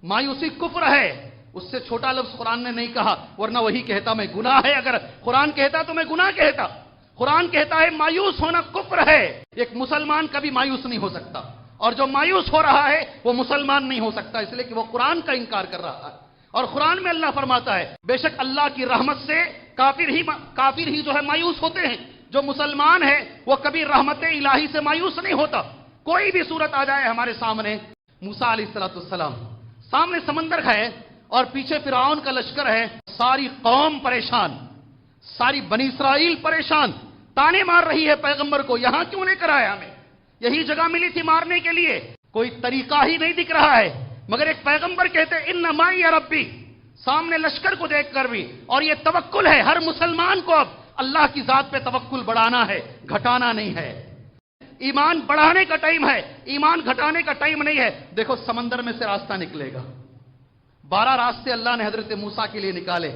مایوسی کفر ہے، اس سے چھوٹا لفظ قرآن نے نہیں کہا، ورنہ وہی کہتا میں گناہ ہے، اگر قرآن کہتا تو میں گناہ کہتا۔ قرآن کہتا ہے مایوس ہونا کفر ہے، ایک مسلمان کبھی مایوس نہیں ہو سکتا، اور جو مایوس ہو رہا ہے وہ مسلمان نہیں ہو سکتا، اس لیے کہ وہ قرآن کا انکار کر رہا ہے۔ اور قرآن میں اللہ فرماتا ہے بے شک اللہ کی رحمت سے کافر ہی جو ہے مایوس ہوتے ہیں، جو مسلمان ہے وہ کبھی رحمت الہی سے مایوس نہیں ہوتا۔ کوئی بھی صورت آ جائے ہمارے سامنے، موسیٰ علیہ السلام سامنے سمندر ہے اور پیچھے فرعون کا لشکر ہے، ساری قوم پریشان، ساری بنی اسرائیل پریشان، تانے مار رہی ہے پیغمبر کو، یہاں کیوں لے کر آئے ہمیں، یہی جگہ ملی تھی مارنے کے لیے، کوئی طریقہ ہی نہیں دکھ رہا ہے۔ مگر ایک پیغمبر کہتے ان معی ربی، سامنے لشکر کو دیکھ کر بھی، اور یہ توکل ہے ہر مسلمان کو، اب اللہ کی ذات پہ توکل بڑھانا ہے، گھٹانا نہیں ہے۔ ایمان بڑھانے کا ٹائم ہے، ایمان گھٹانے کا ٹائم نہیں ہے۔ دیکھو سمندر میں سے راستہ نکلے گا، 12 راستے اللہ نے حضرت موسیٰ کے لیے نکالے۔